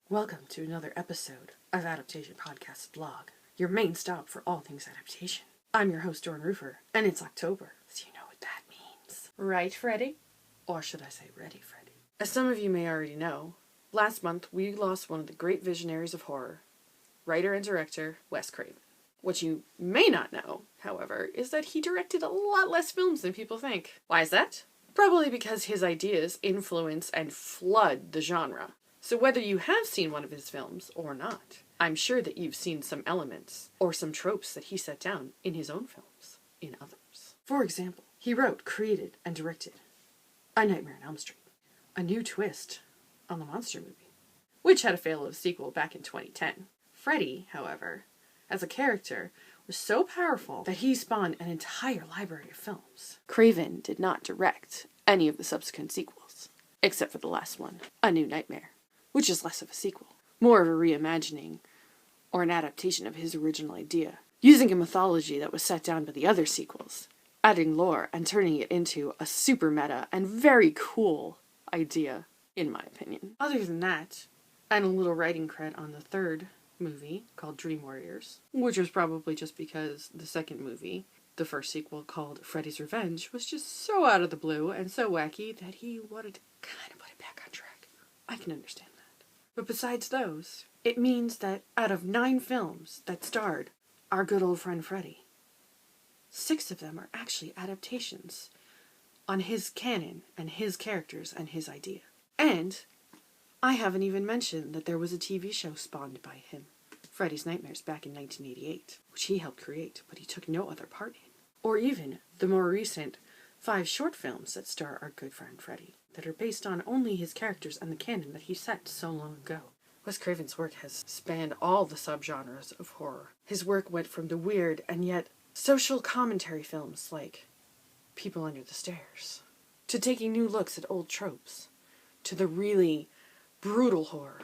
Welcome to another episode of Adaptation Podcast Blog, your main stop for all things adaptation. I'm your host, Dorin, and it's October, so you know what that means. Right, Freddy? Or should I say ready, Freddy? As some of you may already know, last month we lost one of the great visionaries of horror, writer and director Wes Craven. What you may not know, however, is that he directed a lot less films than people think. Why is that? Probably because his ideas influence and flood the genre. So whether you have seen one of his films or not, I'm sure that you've seen some elements or some tropes that he set down in his own films, in others. For example, he wrote, created, and directed A Nightmare on Elm Street, a new twist on the monster movie, which had a failed sequel back in 2010. Freddy, however, as a character, was so powerful that he spawned an entire library of films. Craven did not direct any of the subsequent sequels, except for the last one, A New Nightmare, which is less of a sequel, more of a reimagining or an adaptation of his original idea, using a mythology that was set down by the other sequels, adding lore and turning it into a super meta and very cool idea, in my opinion. Other than that, and a little writing cred on the third movie called Dream Warriors, which was probably just because the second movie, the first sequel called Freddy's Revenge, was just so out of the blue and so wacky that he wanted to kind of put it back on track. I can understand that. But besides those, it means that out of 9 films that starred our good old friend Freddy, 6 of them are actually adaptations on his canon and his characters and his idea. And I haven't even mentioned that there was a TV show spawned by him, Freddy's Nightmares, back in 1988, which he helped create, but he took no other part in. Or even the more recent 5 short films that star our good friend Freddy, that are based on only his characters and the canon that he set so long ago. Wes Craven's work has spanned all the subgenres of horror. His work went from the weird and yet social commentary films like People Under the Stairs, to taking new looks at old tropes, to the really brutal horror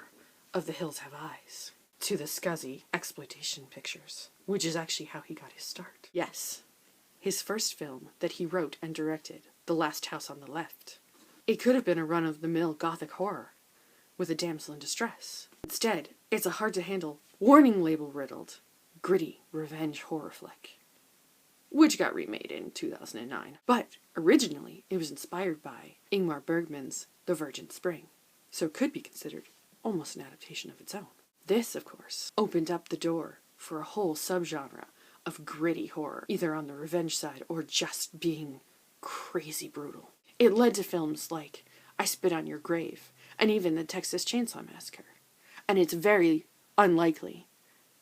of The Hills Have Eyes, to the scuzzy exploitation pictures, which is actually how he got his start. Yes, his first film that he wrote and directed, The Last House on the Left. It could have been a run-of-the-mill gothic horror with a damsel in distress. Instead, it's a hard-to-handle, warning label-riddled, gritty revenge horror flick, which got remade in 2009. But originally, it was inspired by Ingmar Bergman's The Virgin Spring, so it could be considered almost an adaptation of its own. This, of course, opened up the door for a whole subgenre of gritty horror, either on the revenge side or just being crazy brutal. It led to films like I Spit on Your Grave, and even the Texas Chainsaw Massacre. And it's very unlikely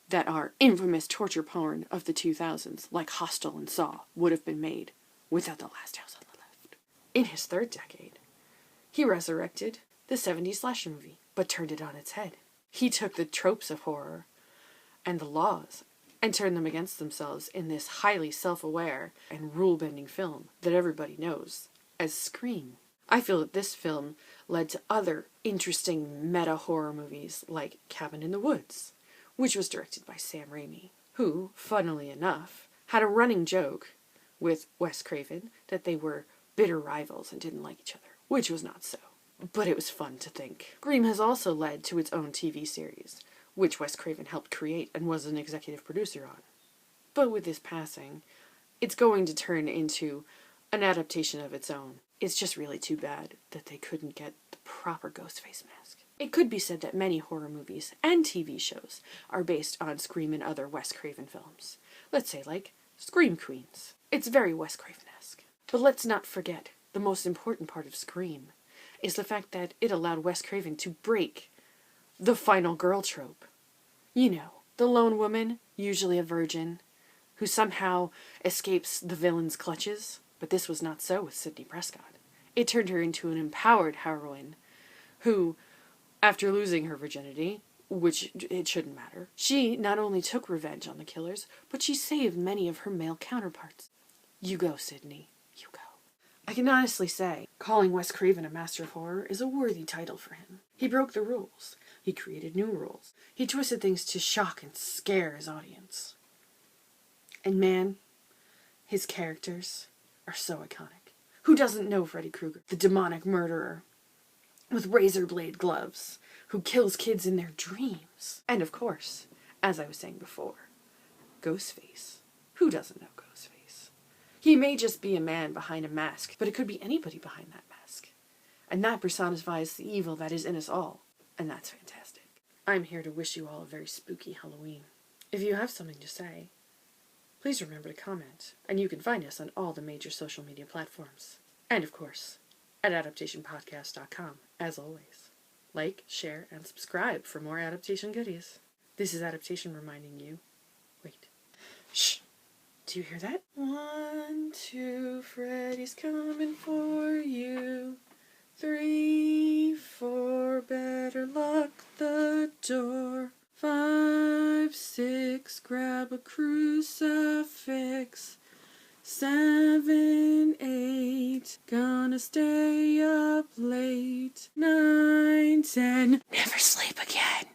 that our infamous torture porn of the 2000s, like Hostel and Saw, would have been made without The Last House on the Left. In his third decade, he resurrected the 70s slasher movie, but turned it on its head. He took the tropes of horror and the laws and turned them against themselves in this highly self-aware and rule-bending film that everybody knows as Scream. I feel that this film led to other interesting meta-horror movies like Cabin in the Woods, which was directed by Sam Raimi, who, funnily enough, had a running joke with Wes Craven that they were bitter rivals and didn't like each other, which was not so. But it was fun to think. Scream has also led to its own TV series, which Wes Craven helped create and was an executive producer on. But with his passing, it's going to turn into an adaptation of its own. It's just really too bad that they couldn't get the proper Ghostface mask. It could be said that many horror movies and TV shows are based on Scream and other Wes Craven films. Let's say like Scream Queens. It's very Wes Craven-esque. But let's not forget, the most important part of Scream is the fact that it allowed Wes Craven to break the final girl trope. You know, the lone woman, usually a virgin, who somehow escapes the villain's clutches. But this was not so with Sidney Prescott. It turned her into an empowered heroine who, after losing her virginity, which it shouldn't matter, she not only took revenge on the killers, but she saved many of her male counterparts. You go, Sidney. You go. I can honestly say, calling Wes Craven a master of horror is a worthy title for him. He broke the rules. He created new rules. He twisted things to shock and scare his audience. And man, his characters are so iconic. Who doesn't know Freddy Krueger, the demonic murderer with razor blade gloves, who kills kids in their dreams. And of course, as I was saying before, Ghostface. Who doesn't know Ghostface? He may just be a man behind a mask, but it could be anybody behind that mask. And that personifies the evil that is in us all. And that's fantastic. I'm here to wish you all a very spooky Halloween. If you have something to say, please remember to comment, and you can find us on all the major social media platforms. And of course, at adaptationpodcast.com, as always. Like, share, and subscribe for more adaptation goodies. This is Adaptation reminding you. Wait. Shh! Do you hear that? 1, 2, Freddy's coming for you. 3, 4, better lock the door. 5, 6, grab a crucifix. 7, 8, gonna stay up late. 9, 10, never sleep again.